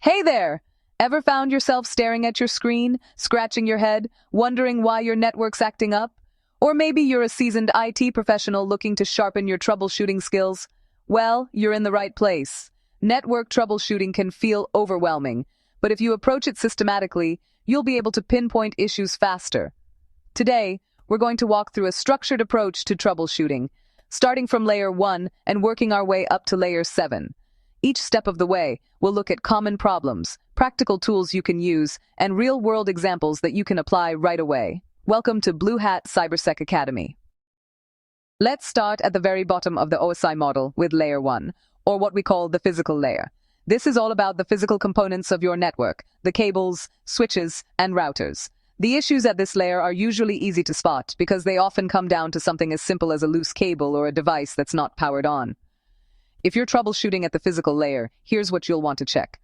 Hey there! Ever found yourself staring at your screen, scratching your head, wondering why your network's acting up? Or maybe you're a seasoned IT professional looking to sharpen your troubleshooting skills? Well, you're in the right place. Network troubleshooting can feel overwhelming, but if you approach it systematically, you'll be able to pinpoint issues faster. Today, we're going to walk through a structured approach to troubleshooting, starting from layer 1 and working our way up to layer 7. Each step of the way, we'll look at common problems, practical tools you can use, and real-world examples that you can apply right away. Welcome to Bluehat Cybersec Academy. Let's start at the very bottom of the OSI model with layer 1, or what we call the physical layer. This is all about the physical components of your network, the cables, switches, and routers. The issues at this layer are usually easy to spot because they often come down to something as simple as a loose cable or a device that's not powered on. If you're troubleshooting at the physical layer, here's what you'll want to check.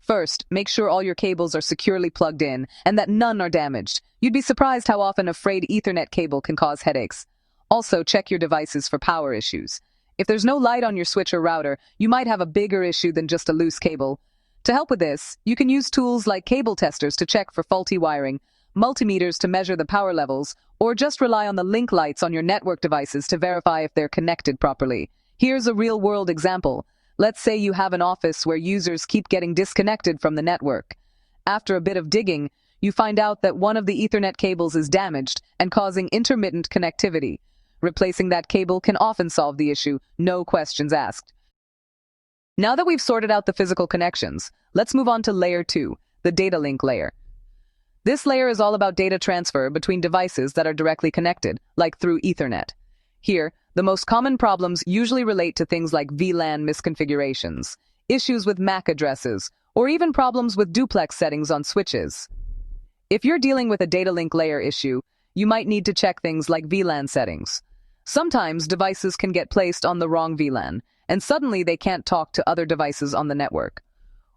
First, make sure all your cables are securely plugged in and that none are damaged. You'd be surprised how often a frayed Ethernet cable can cause headaches. Also, check your devices for power issues. If there's no light on your switch or router, you might have a bigger issue than just a loose cable. To help with this, you can use tools like cable testers to check for faulty wiring, multimeters to measure the power levels, or just rely on the link lights on your network devices to verify if they're connected properly. Here's a real-world example. Let's say you have an office where users keep getting disconnected from the network. After a bit of digging, you find out that one of the Ethernet cables is damaged and causing intermittent connectivity. Replacing that cable can often solve the issue, no questions asked. Now that we've sorted out the physical connections, let's move on to layer 2, the data link layer. This layer is all about data transfer between devices that are directly connected, like through Ethernet. Here, the most common problems usually relate to things like VLAN misconfigurations, issues with MAC addresses, or even problems with duplex settings on switches. If you're dealing with a data link layer issue, you might need to check things like VLAN settings. Sometimes devices can get placed on the wrong VLAN, and suddenly they can't talk to other devices on the network.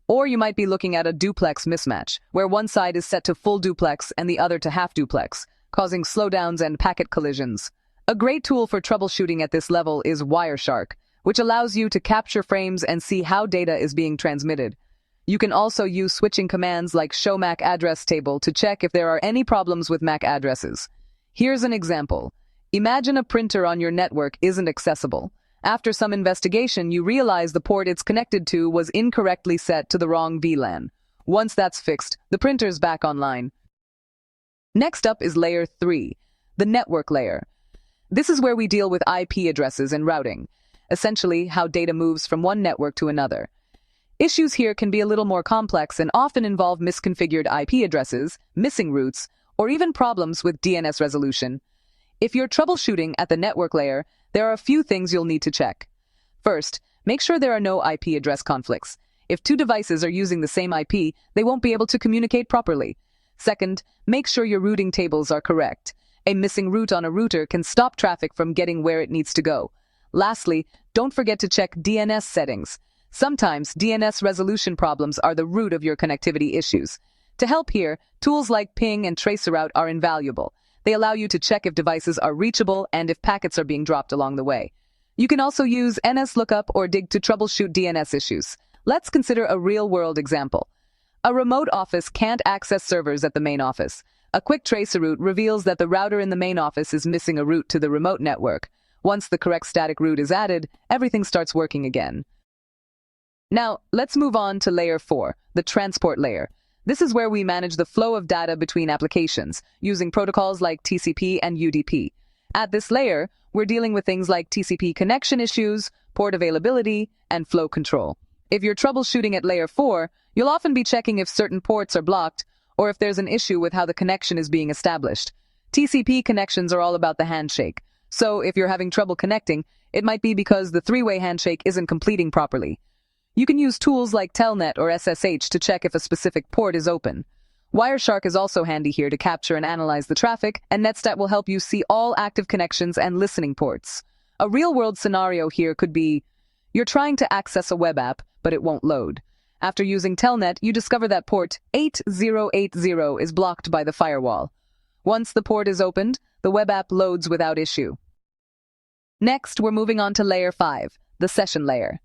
Or you might be looking at a duplex mismatch, where one side is set to full duplex and the other to half duplex, causing slowdowns and packet collisions. A great tool for troubleshooting at this level is Wireshark, which allows you to capture frames and see how data is being transmitted. You can also use switching commands like show MAC address table to check if there are any problems with MAC addresses. Here's an example. Imagine a printer on your network isn't accessible. After some investigation, you realize the port it's connected to was incorrectly set to the wrong VLAN. Once that's fixed, the printer's back online. Next up is layer 3, the network layer. This is where we deal with IP addresses and routing, essentially how data moves from one network to another. Issues here can be a little more complex and often involve misconfigured IP addresses, missing routes, or even problems with DNS resolution. If you're troubleshooting at the network layer, there are a few things you'll need to check. First, make sure there are no IP address conflicts. If two devices are using the same IP, they won't be able to communicate properly. Second, make sure your routing tables are correct. A missing route on a router can stop traffic from getting where it needs to go. Lastly, don't forget to check DNS settings. Sometimes DNS resolution problems are the root of your connectivity issues. To help here, tools like ping and traceroute are invaluable. They allow you to check if devices are reachable and if packets are being dropped along the way. You can also use NSLookup or dig to troubleshoot DNS issues. Let's consider a real-world example. A remote office can't access servers at the main office. A quick traceroute reveals that the router in the main office is missing a route to the remote network. Once the correct static route is added, everything starts working again. Now, let's move on to layer 4, the transport layer. This is where we manage the flow of data between applications, using protocols like TCP and UDP. At this layer, we're dealing with things like TCP connection issues, port availability, and flow control. If you're troubleshooting at layer 4, you'll often be checking if certain ports are blocked, or if there's an issue with how the connection is being established. TCP connections are all about the handshake. So if you're having trouble connecting, it might be because the three-way handshake isn't completing properly. You can use tools like Telnet or SSH to check if a specific port is open. Wireshark is also handy here to capture and analyze the traffic, and Netstat will help you see all active connections and listening ports. A real-world scenario here could be, you're trying to access a web app, but it won't load. After using Telnet, you discover that port 8080 is blocked by the firewall. Once the port is opened, the web app loads without issue. Next, we're moving on to layer 5, the session layer.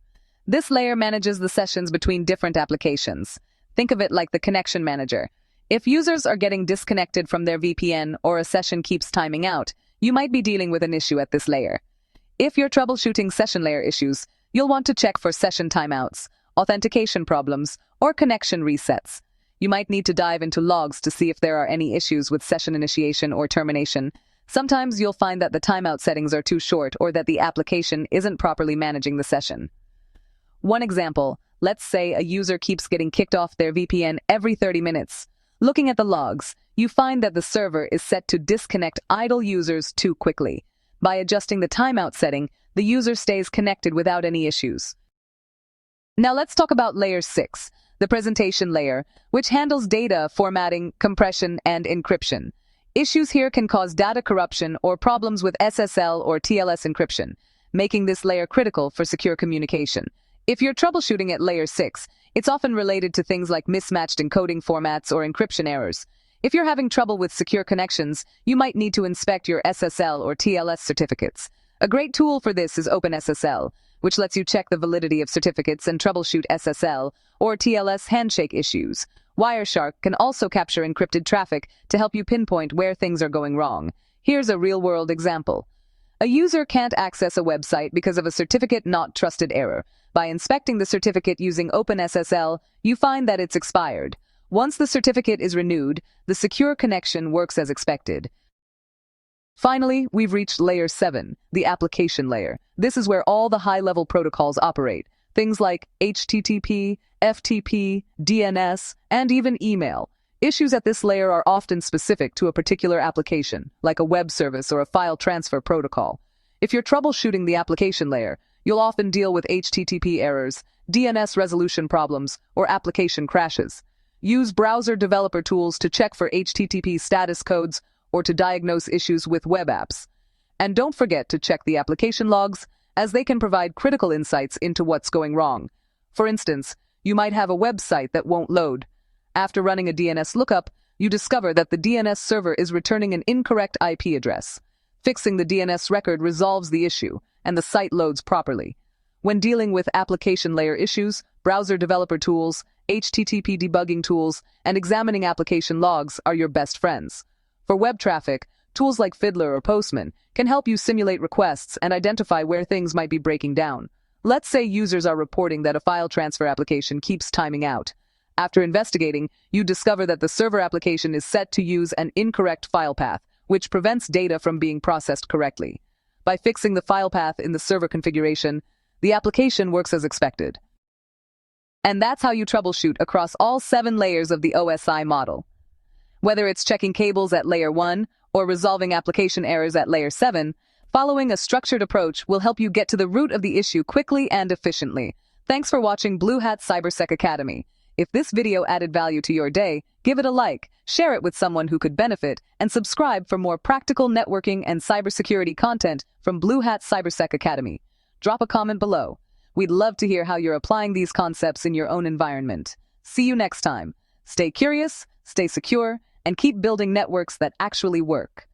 This layer manages the sessions between different applications. Think of it like the connection manager. If users are getting disconnected from their VPN or a session keeps timing out, you might be dealing with an issue at this layer. If you're troubleshooting session layer issues, you'll want to check for session timeouts, authentication problems, or connection resets. You might need to dive into logs to see if there are any issues with session initiation or termination. Sometimes you'll find that the timeout settings are too short or that the application isn't properly managing the session. One example, let's say a user keeps getting kicked off their VPN every 30 minutes. Looking at the logs, you find that the server is set to disconnect idle users too quickly. By adjusting the timeout setting, the user stays connected without any issues. Now let's talk about layer 6, the presentation layer, which handles data formatting, compression, and encryption. Issues here can cause data corruption or problems with SSL or TLS encryption, making this layer critical for secure communication. If you're troubleshooting at layer 6, it's often related to things like mismatched encoding formats or encryption errors. If you're having trouble with secure connections, you might need to inspect your SSL or TLS certificates. A great tool for this is OpenSSL, which lets you check the validity of certificates and troubleshoot SSL or TLS handshake issues. Wireshark can also capture encrypted traffic to help you pinpoint where things are going wrong. Here's a real-world example. A user can't access a website because of a certificate not trusted error. By inspecting the certificate using OpenSSL, you find that it's expired. Once the certificate is renewed, the secure connection works as expected. Finally, we've reached layer 7, the application layer. This is where all the high-level protocols operate. Things like HTTP, FTP, DNS, and even email. Issues at this layer are often specific to a particular application, like a web service or a file transfer protocol. If you're troubleshooting the application layer, you'll often deal with HTTP errors, DNS resolution problems, or application crashes. Use browser developer tools to check for HTTP status codes or to diagnose issues with web apps. And don't forget to check the application logs, as they can provide critical insights into what's going wrong. For instance, you might have a website that won't load. After running a DNS lookup, you discover that the DNS server is returning an incorrect IP address. Fixing the DNS record resolves the issue, and the site loads properly. When dealing with application layer issues, browser developer tools, HTTP debugging tools, and examining application logs are your best friends. For web traffic, tools like Fiddler or Postman can help you simulate requests and identify where things might be breaking down. Let's say users are reporting that a file transfer application keeps timing out. After investigating, you discover that the server application is set to use an incorrect file path, which prevents data from being processed correctly. By fixing the file path in the server configuration, the application works as expected. And that's how you troubleshoot across all 7 layers of the OSI model. Whether it's checking cables at layer 1 or resolving application errors at layer 7, following a structured approach will help you get to the root of the issue quickly and efficiently. Thanks for watching Bluehat Cybersec Academy. If this video added value to your day, give it a like, share it with someone who could benefit, and subscribe for more practical networking and cybersecurity content from Bluehat Cybersec Academy. Drop a comment below. We'd love to hear how you're applying these concepts in your own environment. See you next time. Stay curious, stay secure, and keep building networks that actually work.